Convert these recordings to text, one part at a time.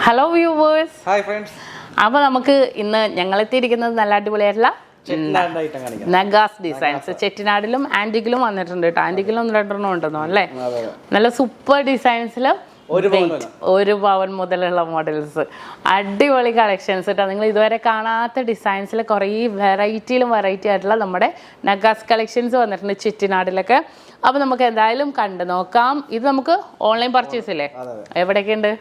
Hello viewers. Hi friends. അപ്പോൾ നമുക്ക് ഇന്ന് ഞങ്ങൾ എത്തിയിരിക്കുന്നത് നല്ല അടിപൊളിയായിട്ടുള്ള Nagas designs. ചെട്ടിനാടിലും ആന്റിക്കിലും വന്നിട്ടുണ്ട് കേട്ടോ. ആന്റിക്കിലും 2 ഉണ്ടെന്നോ അല്ലേ? നല്ല സൂപ്പർ ഡിസൈൻസിൽ ഒരു പവൻ മുതലുള്ള മോഡൽസ്, അടിപൊളി കളക്ഷൻസ് കേട്ടോ. നിങ്ങൾ ഇതുവരെ കാണാത്ത ഡിസൈൻസിൽ കുറേ വെറൈറ്റി ആയിട്ടുള്ള നമ്മുടെ നഗാസ് കളക്ഷൻസ് വന്നിട്ടുണ്ട് ചെട്ടിനാടിലൊക്കെ. അപ്പോൾ നമുക്ക് എന്തായാലും കണ്ടു നോക്കാം. ഇത് നമുക്ക് ഓൺലൈൻ പർച്ചേസ് ഇല്ലേ? എവിടെയൊക്കെ ഉണ്ട്?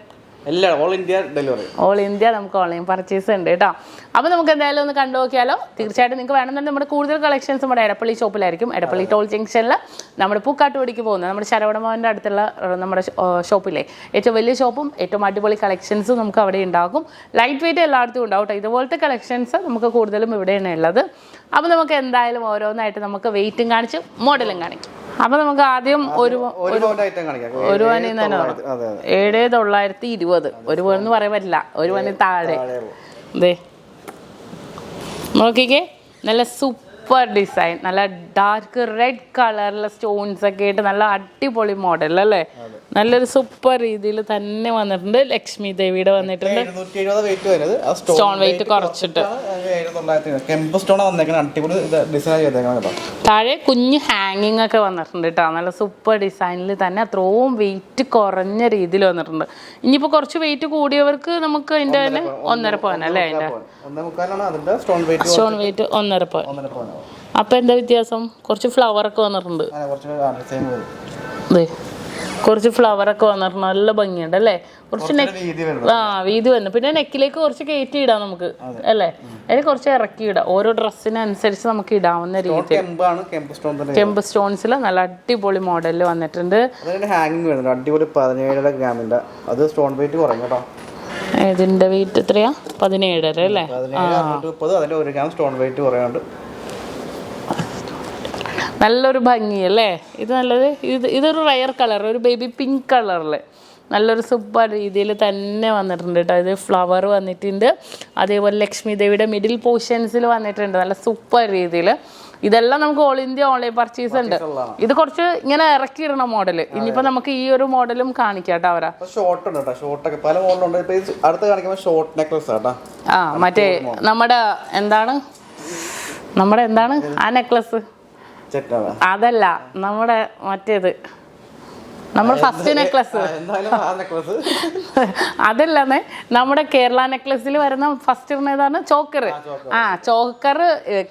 All India delivery. All India നമുക്ക് ഓൺലൈൻ പർച്ചേസ് ഉണ്ട് കേട്ടോ. അപ്പോൾ നമുക്ക് എന്തായാലും ഒന്ന് കണ്ടു നോക്കിയാലോ. തീർച്ചയായിട്ടും നിങ്ങൾക്ക് വേണമെന്നുണ്ടെങ്കിൽ നമ്മുടെ കൂടുതൽ കളക്ഷൻസ് നമ്മുടെ എടപ്പള്ളി ഷോപ്പിലായിരിക്കും. എടപ്പള്ളി ടോൾ ജംഗ്ഷനിൽ നമ്മുടെ പൂക്കാട്ടുപടിക്ക് പോകുന്നത് നമ്മുടെ ശരവണഭവൻ്റെ അടുത്തുള്ള നമ്മുടെ ഷോപ്പിലെ ഏറ്റവും വലിയ ഷോപ്പും ഏറ്റവും അടിപൊളി കളക്ഷൻസും നമുക്ക് അവിടെ ഉണ്ടാകും. ലൈറ്റ് വെയിറ്റ് എല്ലായിടത്തും ഉണ്ടാവും കേട്ടോ. ഇതുപോലത്തെ കളക്ഷൻസ് നമുക്ക് കൂടുതലും ഇവിടെയാണ് ഉള്ളത്. അപ്പോൾ നമുക്ക് എന്തായാലും ഓരോന്നായിട്ട് നമുക്ക് വെയിറ്റും കാണിച്ച് മോഡലും കാണിക്കും. അപ്പൊ നമുക്ക് ആദ്യം ഒരു പവനിൽ തന്നെ 7,920. ഒരു പവനെന്ന് പറയാൻ പറ്റില്ല, ഒരു പവന് താഴെ. അതെ, നോക്കിക്കേ, നല്ല സൂപ്പർ ഡിസൈൻ, നല്ല ഡാർക്ക് റെഡ് കളറിലെ സ്റ്റോൺസ് ഒക്കെ ആയിട്ട് നല്ല അടിപൊളി മോഡൽ അല്ലേ. നല്ലൊരു സൂപ്പർ രീതിയിൽ തന്നെ വന്നിട്ടുണ്ട്. ലക്ഷ്മി ദേവിയുടെ വന്നിട്ടുണ്ട്. സ്റ്റോൺ വെയിറ്റ് കുറച്ചിട്ട് താഴെ കുഞ്ഞ് ഹാങ്ങിങ് ഒക്കെ വന്നിട്ടുണ്ട് കേട്ടോ. നല്ല സൂപ്പർ ഡിസൈനിൽ തന്നെ അത്രയും വെയിറ്റ് കുറഞ്ഞ രീതിയിൽ വന്നിട്ടുണ്ട്. ഇനിയിപ്പോൾ കുറച്ച് വെയിറ്റ് കൂടിയവർക്ക് നമുക്ക് അതിൻ്റെ തന്നെ 1.5 പവൻ അല്ലേ? അതിൻ്റെ സ്റ്റോൺ വെയിറ്റ് 1.5 പവൻ. അപ്പം എന്താ വ്യത്യാസം? കുറച്ച് ഫ്ലവറൊക്കെ വന്നിട്ടുണ്ട്. കുറച്ച് ഫ്ലവറൊക്കെ വന്നിട്ടുണ്ട്. നല്ല ഭംഗിയുണ്ട് അല്ലേ? കുറച്ച് വീതി വന്നു. പിന്നെ നെക്കിലേക്ക് കുറച്ച് കയറ്റി ഇടാം നമുക്ക് അല്ലേ? അതിൽ കുറച്ച് ഇറക്കി ഇടാം. ഓരോ ഡ്രസ്സിനനുസരിച്ച് നമുക്ക് ഇടാവുന്ന രീതിയിൽ കെമ്പ് സ്റ്റോൺസിൽ നല്ല അടിപൊളി മോഡലിൽ വന്നിട്ടുണ്ട്. ഇതിന്റെ വെയിറ്റ് എത്രയാ? 17.5 അല്ലേ? നല്ലൊരു ഭംഗിയല്ലേ ഇത്? നല്ലത്. ഇതൊരു റയർ കളർ, ഒരു ബേബി പിങ്ക് കളറിൽ നല്ലൊരു സൂപ്പർ രീതിയിൽ തന്നെ വന്നിട്ടുണ്ട് കേട്ടോ. ഇത് ഫ്ലവർ വന്നിട്ടുണ്ട്. അതേപോലെ ലക്ഷ്മി ദേവിയുടെ മിഡിൽ പോർഷൻസിൽ വന്നിട്ടുണ്ട് നല്ല സൂപ്പർ രീതിയിൽ. ഇതെല്ലാം നമുക്ക് ഓൾ ഇന്ത്യ ഓൺലൈൻ പർച്ചേസ് ഉണ്ട്. ഇത് കുറച്ച് ഇങ്ങനെ ഇറക്കിയിടണ മോഡല്. ഇനിയിപ്പോ നമുക്ക് ഈ ഒരു മോഡലും കാണിക്കാം അവരാ. മറ്റേ നമ്മുടെ എന്താണ് ആ നെക്ലസ്? അതല്ല, നമ്മുടെ മറ്റേത്, നമ്മുടെ ഫസ്റ്റ് നെക്ലസ് അതല്ലേ, നമ്മുടെ കേരള നെക്ലസിൽ വരുന്ന ഫസ്റ്റ് ഇടുന്നതാണ് ചോക്കർ. ചോക്കർ,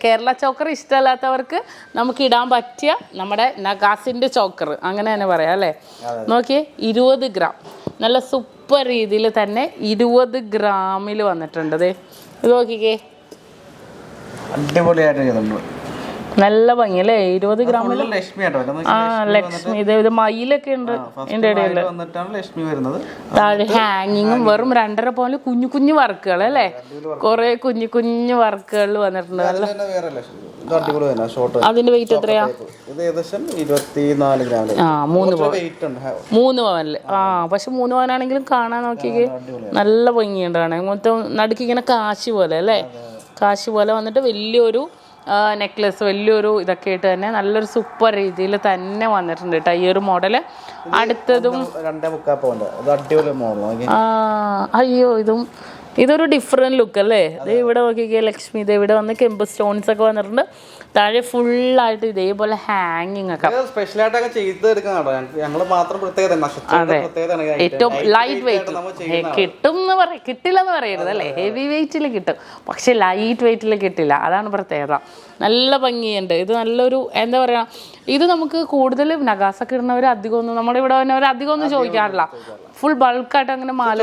കേരള ചോക്കർ ഇഷ്ടമല്ലാത്തവർക്ക് നമുക്ക് ഇടാൻ പറ്റിയ നമ്മുടെ നഗാസിന്റെ ചോക്കർ, അങ്ങനെ തന്നെ പറയാം അല്ലേ? നോക്കിയേ, 20 ഗ്രാം നല്ല സൂപ്പർ രീതിയിൽ തന്നെ 20 ഗ്രാമിൽ വന്നിട്ടുണ്ട്. ഇത് നോക്കിക്കേ, അടിപൊളിയായിട്ട് നല്ല ഭംഗി അല്ലേ? 20 ഗ്രാമിൽ. ലക്ഷ്മി ഇത് മയിലൊക്കെ ഉണ്ട് ഇതിന്റെ ഇടയില്. താഴെ ഹാങ്ങിങ്ങും വെറും 2.5 പവനിൽ കുഞ്ഞു വർക്കുകൾ അല്ലേ? കുറെ കുഞ്ഞു വർക്കുകളിൽ വന്നിട്ടുണ്ട്. അതിന്റെ വെയിറ്റ് എത്രയാ? 3 പവനില്. പക്ഷെ 3 പവനാണെങ്കിലും കാണാൻ നോക്കിയേ നല്ല ഭംഗിയുണ്ടാണ്. മൊത്തം നടുക്ക് ഇങ്ങനെ കാശി പോലെ അല്ലേ? കാശി പോലെ വന്നിട്ട് വലിയൊരു നെക്ലസ്, വലിയൊരു ഇതൊക്കെ ആയിട്ട് തന്നെ നല്ലൊരു സൂപ്പർ രീതിയിൽ തന്നെ വന്നിട്ടുണ്ട് കേട്ടോ ഈ ഒരു മോഡല്. അടുത്തതും അയ്യോ, ഇതൊരു ഡിഫറെന്റ് ലുക്ക് അല്ലേ? ഇത് ഇവിടെ നോക്കിക്കേ, ലക്ഷ്മി ദേവിയുടെ വന്ന് കെമ്പ് സ്റ്റോൺസ് ഒക്കെ വന്നിട്ടുണ്ട്. താഴെ ഫുള്ളായിട്ട് ഇതേപോലെ ഹാങ്ങിങ് ഒക്കെ. ഏറ്റവും ലൈറ്റ് വെയിറ്റ് കിട്ടില്ലെന്ന് പറയരുത് അല്ലേ? ഹെവി വെയിറ്റിൽ കിട്ടും, പക്ഷെ ലൈറ്റ് വെയിറ്റിൽ കിട്ടില്ല. അതാണ് പ്രത്യേകത. നല്ല ഭംഗിയുണ്ട്. ഇത് നല്ലൊരു എന്താ പറയാ, ഇത് നമുക്ക് കൂടുതൽ നഗാസൊക്കെ ഇടുന്നവർ അധികമൊന്നും നമ്മുടെ ഇവിടെ വന്നവർ അധികമൊന്നും ചോദിക്കാറില്ല. ഫുൾ ബൾക്കായിട്ട് അങ്ങനെ മാല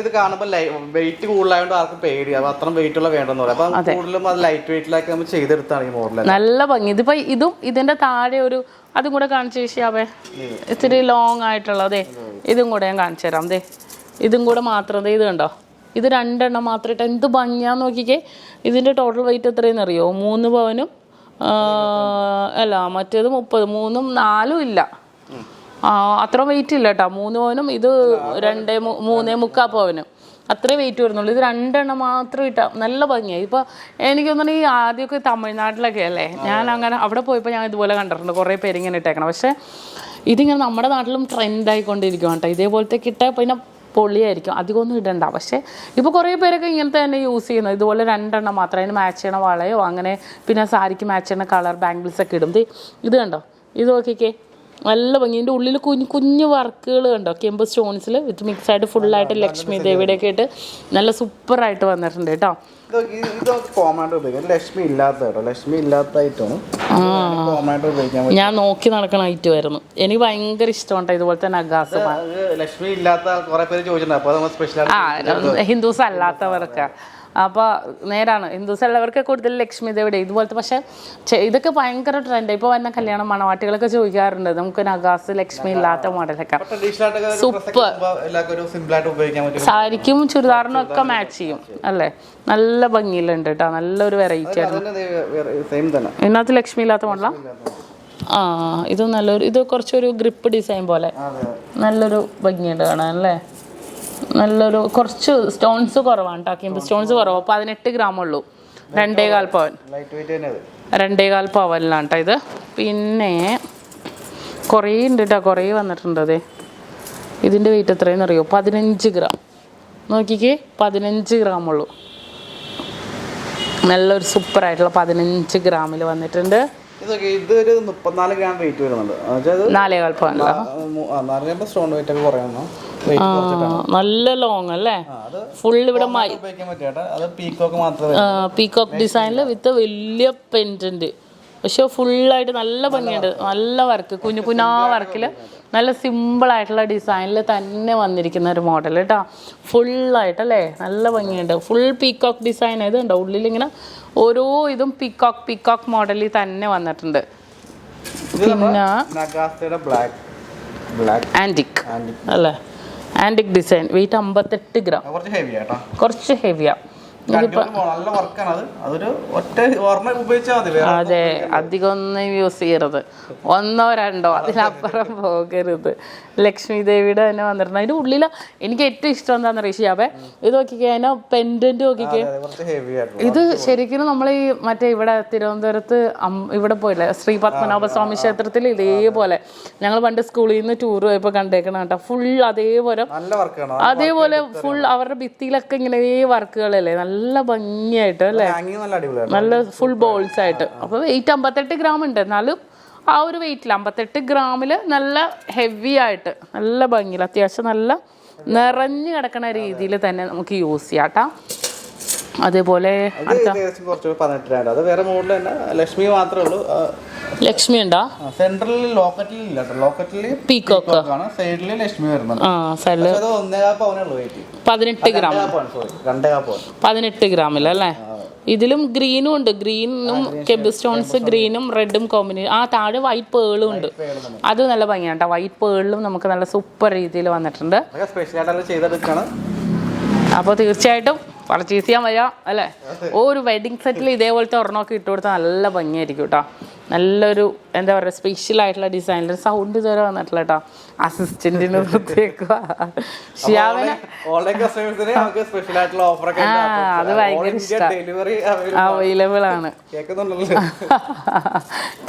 ഇത് കാണുമ്പോൾ വെയിറ്റ് കൂടുതലായതുകൊണ്ട് ആർക്കും പേടിയാവും, അത്ര വെയിറ്റ് ഉള്ള വേണ്ടെന്ന് പറയാം. കൂടുതലും അത് ലൈറ്റ് വെയിറ്റിലാക്കി നമ്മൾ ചെയ്തെടുത്താണ് ഈ മോഡൽ. നല്ല ഭംഗി. ഇതിപ്പോ ഇതും ഇതിന്റെ താഴെ ഒരു അതും കൂടെ കാണിച്ചു ശേഷിയാവേ, ഇത്തിരി ലോങ് ആയിട്ടുള്ളതേ, ഇതും കൂടെ ഞാൻ കാണിച്ചു തരാം. ഇതും കൂടെ മാത്രം ഇത് കണ്ടോ, ഇത് 2 എണ്ണം മാത്രം ഇട്ട് എന്ത് ഭംഗിയാന്ന് നോക്കിക്കേ. ഇതിന്റെ ടോട്ടൽ വെയിറ്റ് എത്രയെന്ന് അറിയോ? 3 പവനും അല്ല, മറ്റേത് 30, 3ഉം 4ഉം ഇല്ല, അത്ര വെയിറ്റ് ഇല്ല കേട്ടോ. 3 പവനും ഇത് 3.25 പവനും അത്രേ വെയിറ്റ് വരുന്നുള്ളൂ. ഇത് 2 എണ്ണം മാത്രം ഇട്ടാൽ നല്ല ഭംഗിയായി. ഇപ്പോൾ എനിക്ക് തോന്നുന്നു ഈ ആദ്യമൊക്കെ തമിഴ്നാട്ടിലൊക്കെ അല്ലേ, ഞാൻ അങ്ങനെ അവിടെ പോയപ്പോൾ ഞാൻ ഇതുപോലെ കണ്ടിട്ടുണ്ട് കുറേ പേരിങ്ങനെ ഇട്ടേക്കണം. പക്ഷേ ഇതിങ്ങനെ നമ്മുടെ നാട്ടിലും ട്രെൻഡായിക്കൊണ്ടിരിക്കും കേട്ടോ. ഇതേപോലത്തെ കിട്ടാൽ പിന്നെ പൊളിയായിരിക്കും. അധികമൊന്നും ഇടണ്ട. പക്ഷേ ഇപ്പോൾ കുറേ പേരൊക്കെ ഇങ്ങനത്തെ തന്നെ യൂസ് ചെയ്യുന്നത്. ഇതുപോലെ 2 എണ്ണം മാത്രം, അതിന് മാച്ച് ചെയ്യണ വളയോ അങ്ങനെ പിന്നെ സാരിക്ക് മാച്ച് ചെയ്യണ കളർ ബാംഗിൾസ് ഒക്കെ ഇടും. ഇത് കണ്ടോ, ഇത് നോക്കിക്കേ, നല്ല ഭംഗി. ഇതിൻ്റെ ഉള്ളിൽ കുഞ്ഞു കുഞ്ഞു വർക്കുകൾ കണ്ടോ, കെമ്പ് സ്റ്റോൺസിൽ വിത്ത് മിക്സ് ആയിട്ട് ഫുള്ളായിട്ട് ലക്ഷ്മി ദേവിയുടെയൊക്കെ ആയിട്ട് നല്ല സൂപ്പറായിട്ട് വന്നിട്ടുണ്ട് കേട്ടോ. ഞാൻ നോക്കി നടക്കണ ഐറ്റമായിരുന്നു. എനിക്ക് ഭയങ്കര ഇഷ്ടമാണ് ഇതുപോലത്തെ നഗാസ്. ഹിന്ദുസ് അല്ലാത്തവർക്ക് അപ്പോൾ നേരാണ്, ഹിന്ദുസ് ഉള്ളവർക്ക് കൂടുതൽ ലക്ഷ്മി ദേവിയുടെ ഇതുപോലത്തെ. പക്ഷേ ഇതൊക്കെ ഭയങ്കര ട്രെൻഡ്. ഇപ്പോൾ വന്ന കല്യാണം മണവാട്ടികളൊക്കെ ചോദിക്കാറുണ്ട് നമുക്ക് നഗാസ് ലക്ഷ്മി ഇല്ലാത്ത മോഡലൊക്കെ. സൂപ്പർ, സാരിക്കും ചുരിദാറിനും ഒക്കെ മാച്ച് ചെയ്യും അല്ലേ. നല്ല ഭംഗിയിലുണ്ട് കേട്ടോ, നല്ലൊരു വെറൈറ്റി ആണ്. ഇതിനകത്ത് ലക്ഷ്മി ഇല്ലാത്ത മോഡലാ. ഇത് നല്ലൊരു, ഇത് കുറച്ചൊരു ഗ്രിപ്പ് ഡിസൈൻ പോലെ നല്ലൊരു ഭംഗിയുണ്ട് കാണാൻ അല്ലേ. നല്ലൊരു കുറച്ച് സ്റ്റോൺസ് കുറവാണ് കേട്ടോ, സ്റ്റോൺസ് കുറവാണ്. 18 ഗ്രാം ഉള്ളൂ, 2.25 പവൻ. 2.25 പവനിലാണ് കേട്ടോ ഇത്. പിന്നെ കുറേ ഉണ്ട് കേട്ടോ, കുറേ വന്നിട്ടുണ്ട്. അതെ, ഇതിൻ്റെ വെയിറ്റ് എത്രയെന്ന് അറിയോ? 15 ഗ്രാം. നോക്കിക്കേ, 15 ഗ്രാം ഉള്ളൂ. നല്ലൊരു സൂപ്പറായിട്ടുള്ള 15 ഗ്രാമിൽ വന്നിട്ടുണ്ട്. ഇതൊരു 34 ഗ്രാം വെയിറ്റ് വരുന്നുണ്ട്. 4.25 പവനല്ല, നല്ല ലോങ് അല്ലേ. ഫുൾ ഇവിടെ പീകോക്ക് ഡിസൈനിൽ വിത്ത് വലിയ പെൻഡന്റ്. പക്ഷെ ഫുള്ളായിട്ട് നല്ല ഭംഗിയുണ്ട്, നല്ല വർക്ക്, കുഞ്ഞു കുഞ്ഞാ വർക്കിൽ നല്ല സിമ്പിളായിട്ടുള്ള ഡിസൈനിൽ തന്നെ വന്നിരിക്കുന്ന ഒരു മോഡൽ കേട്ടോ. ഫുള്ളായിട്ടല്ലേ, നല്ല ഭംഗിയുണ്ട്. ഫുൾ പീകോക്ക് ഡിസൈൻ ഇതുണ്ടോ, ഉള്ളിലിങ്ങനെ ഓരോ ഇതും പീകോക്ക് മോഡലിൽ തന്നെ വന്നിട്ടുണ്ട്. പിന്നെ ആൻറ്റിക് അല്ലേ, ആൻറ്റിക് ഡിസൈൻ, വെയിറ്റ് 58 ഗ്രാം. കുറച്ച് ഹെവിയാ. അതെ, അധികം ഒന്നും യൂസ് ചെയ്യരുത്, 1 or 2 അതിനപ്പുറം പോകരുത്. ലക്ഷ്മി ദേവിയുടെ തന്നെ വന്നിട്ടുണ്ട്. അതിൻ്റെ ഉള്ളിൽ എനിക്ക് ഏറ്റവും ഇഷ്ടം എന്താണെന്ന് അറിയാവേ, ഇത് നോക്കിക്കേ, അതിനെ പെൻഡന്റ് നോക്കിക്കേ. ഇത് ശരിക്കും നമ്മൾ ഈ മറ്റേ ഇവിടെ തിരുവനന്തപുരത്ത് ഇവിടെ പോയില്ലേ, ശ്രീ പത്മനാഭസ്വാമി ക്ഷേത്രത്തിൽ ഇതേപോലെ ഞങ്ങൾ പണ്ട് സ്കൂളിൽ നിന്ന് ടൂർ പോയപ്പോൾ കണ്ടേക്കണം കേട്ടോ. ഫുൾ അതേപോലെ ഫുൾ അവരുടെ ഭിത്തിയിലൊക്കെ ഇങ്ങനെ വർക്കുകളല്ലേ, നല്ല ഭംഗിയായിട്ട് അല്ലേ, നല്ല ഫുൾ ബോൾസ് ആയിട്ട്. അപ്പോൾ വെയിറ്റ് 58 ഗ്രാം ഉണ്ട്. എന്നാലും ആ ഒരു വെയിറ്റിൽ 58 ഗ്രാമിൽ നല്ല ഹെവി ആയിട്ട് നല്ല ഭംഗിയിൽ അത്യാവശ്യം നല്ല നിറഞ്ഞു കിടക്കുന്ന രീതിയിൽ തന്നെ നമുക്ക് യൂസ് ചെയ്യാം കേട്ടോ. അതേപോലെ ലക്ഷ്മി മാത്രമേ ഉള്ളൂ. ലക്ഷ്മി ഉണ്ടോ? സെൻട്രലിൽ ലോക്കറ്റിൽ പീകോക്ക്, സൈഡിൽ ലക്ഷ്മി വരുന്നുണ്ട്. 18 ഗ്രാം, 18 ഗ്രാമിലല്ലേ. ഇതിലും ഗ്രീനും ഉണ്ട്, ഗ്രീനും കെബ് സ്റ്റോൺസ്, ഗ്രീനും റെഡും കോമ്പിനേഷൻ. താഴെ വൈറ്റ് പേളും ഉണ്ട്, അത് നല്ല ഭംഗിയാണ് കേട്ടോ. വൈറ്റ് പേളിലും നമുക്ക് നല്ല സൂപ്പർ രീതിയിൽ വന്നിട്ടുണ്ട്. അപ്പോൾ തീർച്ചയായിട്ടും പർച്ചേസ് ചെയ്യാൻ വരാം അല്ലേ. ഒരു വെഡിങ് സെറ്റിൽ ഇതേപോലത്തെ ഒരെണ്ണമൊക്കെ ഇട്ട് കൊടുത്താൽ നല്ല ഭംഗിയായിരിക്കും കേട്ടോ. നല്ലൊരു എന്താ പറയുക, സ്പെഷ്യൽ ആയിട്ടുള്ള ഡിസൈനിൽ സൗണ്ട് ഇതുവരെ വന്നിട്ടില്ല കേട്ടോ. അസിസ്റ്റന്റിന് പ്രത്യേക ശ്യാമിന് അത് ഭയങ്കര ഇഷ്ടമാണ്, അവൈലബിൾ ആണ്.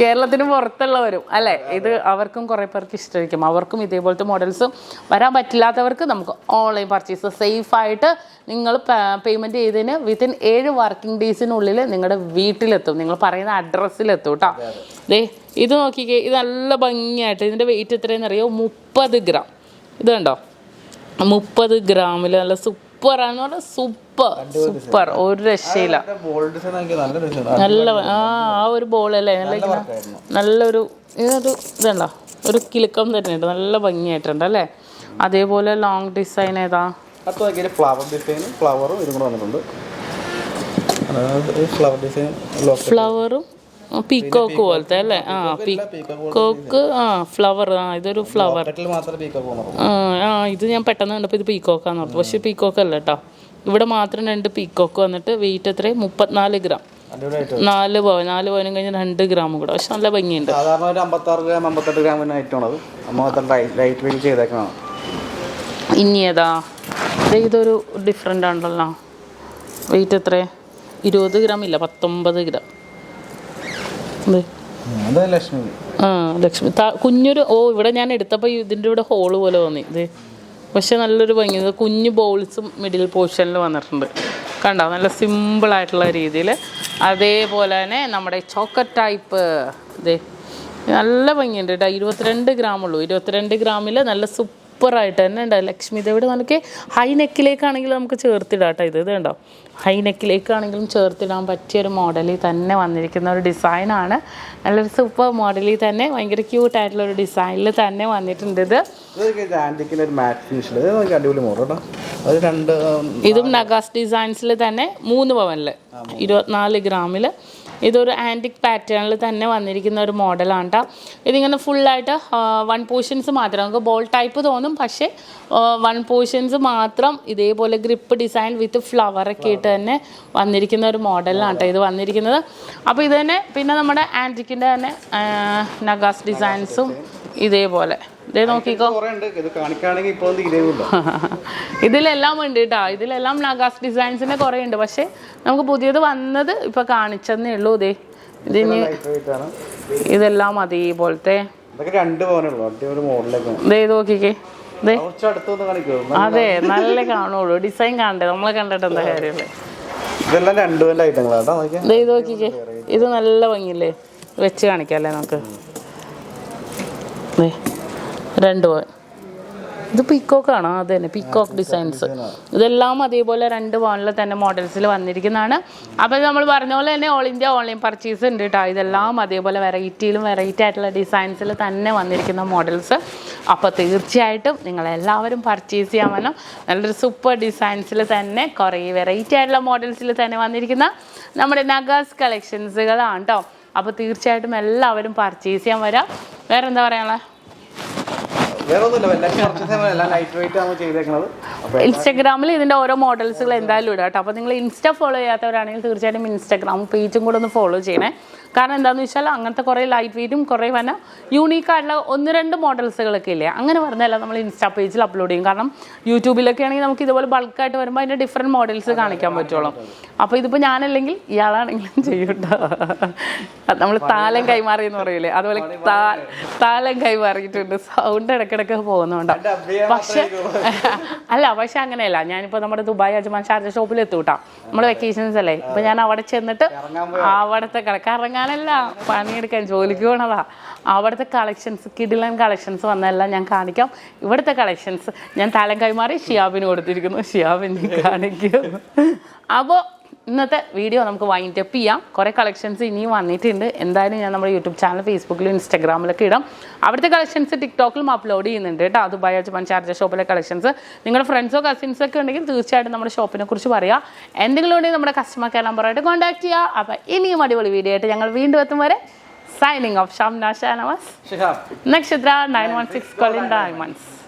കേരളത്തിന് പുറത്തുള്ളവരും അല്ലേ, ഇത് അവർക്കും കുറേ പേർക്ക് ഇഷ്ടമായിരിക്കും. അവർക്കും ഇതേപോലത്തെ മോഡൽസ് വരാൻ പറ്റില്ലാത്തവർക്ക് നമുക്ക് ഓൺലൈൻ പർച്ചേസ് സേഫായിട്ട് നിങ്ങൾ പേയ്മെൻറ്റ് ചെയ്തതിന് വിത്തിൻ 7 വർക്കിംഗ് ഡേയ്സിനുള്ളിൽ നിങ്ങളുടെ വീട്ടിലെത്തും, നിങ്ങൾ പറയുന്ന അഡ്രസ്സിലെത്തും കേട്ടോ. ദേ ഇത് നോക്കിക്കേ, ഇത് നല്ല ഭംഗിയായിട്ട്. ഇതിൻ്റെ വെയിറ്റ് എത്രയെന്ന് അറിയോ? 30 ഗ്രാം. ഇത് കണ്ടോ, 30 ഗ്രാമിൽ നല്ല സൂപ്പറാന്ന് പറഞ്ഞാൽ സൂപ്പർ, ഒരു രക്ഷയില്ല. നല്ല ആ ഒരു ബോളല്ലേ, നല്ലൊരു ഇതുണ്ടോ, ഒരു കിലുക്കം തന്നെയുണ്ട്, നല്ല ഭംഗിയായിട്ടുണ്ട് അല്ലേ. അതേപോലെ ലോങ് ഡിസൈൻ ഏതാ? ഫ്ലവർ ഡിസൈൻ, ഫ്ലവറും ഇതും കൂടെ വന്നിട്ടുണ്ട്. ഫ്ലവറും പീക്കോക്ക് പോലത്തെ അല്ലേ. പീക്കോക്ക്, ഫ്ലവർ, ഇതൊരു ഫ്ലവർ. ഇത് ഞാൻ പെട്ടെന്ന് കണ്ടപ്പോൾ ഇത് പീക്കോക്കാന്ന് ഓർത്തു, പക്ഷെ പീക്കോക്ക് അല്ല കേട്ടോ. ഇവിടെ മാത്രം 2 പീക്കോക്ക് വന്നിട്ട് വെയിറ്റ് എത്രയും 34 ഗ്രാം. 4 പവനും കഴിഞ്ഞ് 2 ഗ്രാമും കൂടെ. പക്ഷെ നല്ല ഭംഗിയുണ്ട്. ഇനി ഏതാ? ഇതൊരു ഡിഫറെൻ്റ് ആണല്ലോ. വെയിറ്റ് എത്ര? 20 ഗ്രാം ഇല്ല, 19 ഗ്രാം. ലക്ഷ്മി കുഞ്ഞൊരു. ഇവിടെ ഞാൻ എടുത്തപ്പോൾ ഇതിൻ്റെ ഇവിടെ ഹോള് പോലെ തോന്നി. ഇത് പക്ഷെ നല്ലൊരു ഭംഗി. കുഞ്ഞു ബോൾസും മിഡിൽ പോർഷനിൽ വന്നിട്ടുണ്ട്, കണ്ടോ? നല്ല സിമ്പിളായിട്ടുള്ള രീതിയിൽ. അതേപോലെ തന്നെ നമ്മുടെ ചോക്കറ്റ് ടൈപ്പ് ഇതേ നല്ല ഭംഗിയുണ്ട് കേട്ടോ. 22 ഗ്രാമുള്ളൂ. 22 ഗ്രാമിൽ നല്ല സൂപ്പറായിട്ട് തന്നെ ഉണ്ട്. ലക്ഷ്മി ദേവിയുടെ നമുക്ക് ഹൈ നെക്കിലേക്കാണെങ്കിലും നമുക്ക് ചേർത്തിടാം കേട്ടോ. ഇത് കണ്ടോ, ഹൈ നെക്കിലേക്കാണെങ്കിലും ചേർത്തിടാൻ പറ്റിയൊരു മോഡലിൽ തന്നെ വന്നിരിക്കുന്ന ഒരു ഡിസൈനാണ്. നല്ലൊരു സൂപ്പർ മോഡലിൽ തന്നെ ഭയങ്കര ക്യൂട്ടായിട്ടുള്ള ഒരു ഡിസൈനിൽ തന്നെ വന്നിട്ടുണ്ട്. ഇതും നഗാസ് ഡിസൈൻസിൽ തന്നെ 3 പവനിൽ 24 ഗ്രാമിൽ ഇതൊരു ആൻറ്റിക് പാറ്റേണിൽ തന്നെ വന്നിരിക്കുന്ന ഒരു മോഡലാണ് കേട്ടോ. ഇതിങ്ങനെ ഫുള്ളായിട്ട് 1 പോർഷൻസ് മാത്രം, നമുക്ക് ബോൾ ടൈപ്പ് തോന്നും, പക്ഷേ 1 പോർഷൻസ് മാത്രം ഇതേപോലെ ഗ്രിപ്പ് ഡിസൈൻ വിത്ത് ഫ്ലവറൊക്കെ ഇട്ട് തന്നെ വന്നിരിക്കുന്ന ഒരു മോഡലാണ് കേട്ടോ ഇത് വന്നിരിക്കുന്നത്. അപ്പോൾ ഇത് തന്നെ പിന്നെ നമ്മുടെ ആൻറ്റിക്കിൻ്റെ തന്നെ നഗാസ് ഡിസൈൻസും ഇതേപോലെ ഇതേ നോക്കിക്കോ. ഇതിലെല്ലാം ഉണ്ട് കേട്ടോ. ഇതിലെല്ലാം നഗാസ് ഡിസൈൻസിന് കുറേ ഉണ്ട്, പക്ഷെ നമുക്ക് പുതിയത് വന്നത് ഇപ്പൊ കാണിച്ചെന്നേ ഉള്ളൂ. ഇതേ ഇതിന് ഇതെല്ലാം അതേപോലത്തെ നോക്കിക്കേ. അതെ, നല്ല കാണുള്ളൂ. ഡിസൈൻ കാണണ്ടേ, നമ്മളെ കണ്ടിട്ട് എന്താ കാര്യമുള്ളൂ. ഇത് നോക്കിക്കേ, ഇത് നല്ല ഭംഗിയില്ലേ, വെച്ച് കാണിക്കാല്ലേ നമുക്ക്. 2 പവൻ. ഇത് പീക്കോക്കാണോ? അത് തന്നെ, പീക്കോക്ക് ഡിസൈൻസ്. ഇതെല്ലാം അതേപോലെ 2 പവനിൽ തന്നെ മോഡൽസിൽ വന്നിരിക്കുന്നതാണ്. അപ്പോൾ നമ്മൾ പറഞ്ഞ പോലെ തന്നെ ഓൾ ഇന്ത്യ ഓൺലൈൻ പർച്ചേസ് ഉണ്ട് കേട്ടോ. ഇതെല്ലാം അതേപോലെ വെറൈറ്റി ആയിട്ടുള്ള ഡിസൈൻസിൽ തന്നെ വന്നിരിക്കുന്ന മോഡൽസ്. അപ്പോൾ തീർച്ചയായിട്ടും നിങ്ങളെല്ലാവരും പർച്ചേസ് ചെയ്യാൻ വേണം. നല്ലൊരു സൂപ്പർ ഡിസൈൻസിൽ തന്നെ കുറേ വെറൈറ്റി ആയിട്ടുള്ള മോഡൽസിൽ തന്നെ വന്നിരിക്കുന്ന നമ്മുടെ നഗാസ് കളക്ഷൻസുകളാണ് കേട്ടോ. അപ്പോൾ തീർച്ചയായിട്ടും എല്ലാവരും പർച്ചേസ് ചെയ്യാൻ വരാം. വേറെ എന്താ പറയാനുള്ളത്? ഇൻസ്റ്റാഗ്രാമിൽ ഇതിന്റെ ഓരോ മോഡൽസുകൾ എന്തായാലും ഇടാം കേട്ടോ. അപ്പോൾ നിങ്ങൾ ഇൻസ്റ്റ ഫോളോ ചെയ്യാത്തവരാണെങ്കിൽ തീർച്ചയായിട്ടും ഇൻസ്റ്റാഗ്രാം പേജും കൂടെ ഒന്ന് ഫോളോ ചെയ്യണേ. കാരണം എന്താണെന്ന് വെച്ചാൽ അങ്ങനത്തെ കുറേ ലൈറ്റ് വെയിറ്റും കുറേ വന്ന യൂണീക്കായിട്ടുള്ള 1-2 മോഡൽസുകളൊക്കെ ഇല്ലേ, അങ്ങനെ പറഞ്ഞല്ല നമ്മൾ ഇൻസ്റ്റാ പേജിൽ അപ്ലോഡ് ചെയ്യും. കാരണം യൂട്യൂബിലൊക്കെ ആണെങ്കിൽ നമുക്ക് ഇതുപോലെ ബൾക്കായിട്ട് വരുമ്പോൾ അതിൻ്റെ ഡിഫറെൻറ്റ് മോഡൽസ് കാണിക്കാൻ പറ്റുള്ളൂ. അപ്പോൾ ഇതിപ്പോൾ ഞാനല്ലെങ്കിൽ ഇയാളാണെങ്കിലും ചെയ്യും കേട്ടോ. നമ്മൾ താലം കൈമാറി എന്ന് പറയില്ലേ, അതുപോലെ താലം കൈമാറിയിട്ടുണ്ട്. സൗണ്ട് ഇടയ്ക്കിടയ്ക്ക് പോകുന്നുണ്ടോ? പക്ഷെ അങ്ങനെയല്ല. ഞാനിപ്പോൾ നമ്മുടെ ദുബായ് അജ്മാൻ ഷാർജ ഷോപ്പിൽ എത്തും കേട്ടോ. നമ്മുടെ വെക്കേഷൻസ് അല്ലേ, ഇപ്പം ഞാൻ അവിടെ ചെന്നിട്ട് അവിടുത്തെ കറങ്ങാനല്ല, പണിയെടുക്കാൻ, ജോലിക്ക് പോകണതാ. അവിടുത്തെ കളക്ഷൻസ്, കിഡിലൻ കളക്ഷൻസ് വന്നതെല്ലാം ഞാൻ കാണിക്കാം. ഇവിടുത്തെ കളക്ഷൻസ് ഞാൻ താലം കൈമാറി ഷിയാബിന് കൊടുത്തിരിക്കുന്നു, ഷിയാബിന് കാണിക്കും. അപ്പോൾ ഇന്നത്തെ വീഡിയോ നമുക്ക് വൈൻഡ് അപ്പ് ചെയ്യാം. കുറേ കളക്ഷൻസ് ഇനിയും വന്നിട്ടുണ്ട്. എന്തായാലും ഞാൻ നമ്മുടെ യൂട്യൂബ് ചാനൽ, ഫേസ്ബുക്കിലും ഇൻസ്റ്റാഗ്രാമിലൊക്കെ ഇടാം. അവിടുത്തെ കളക്ഷൻസ് ടിക്ടോക്കിലും അപ്ലോഡ് ചെയ്യുന്നുണ്ട് കേട്ടോ. ദുബായ് അജ്മാൻ ഷാർജ ഷോപ്പിലെ കളക്ഷൻസ്. നിങ്ങളുടെ ഫ്രണ്ട്സോ കസിൻസോ ഒക്കെ ഉണ്ടെങ്കിൽ തീർച്ചയായിട്ടും നമ്മുടെ ഷോപ്പിനെ കുറിച്ച് പറയുക. എന്തെങ്കിലും ഉണ്ടെങ്കിൽ നമ്മുടെ കസ്റ്റമർ കെയർ നമ്പറായിട്ട് കോൺടാക്ട് ചെയ്യുക. അപ്പോൾ ഇനിയും അടിപൊളി വീഡിയോ ആയിട്ട് ഞങ്ങൾ വീണ്ടും എത്തും വരെ സൈനിങ് ഓഫ്. ഷംന, ഷാനവാസ്, നക്ഷത്ര 916 Colin Diamonds.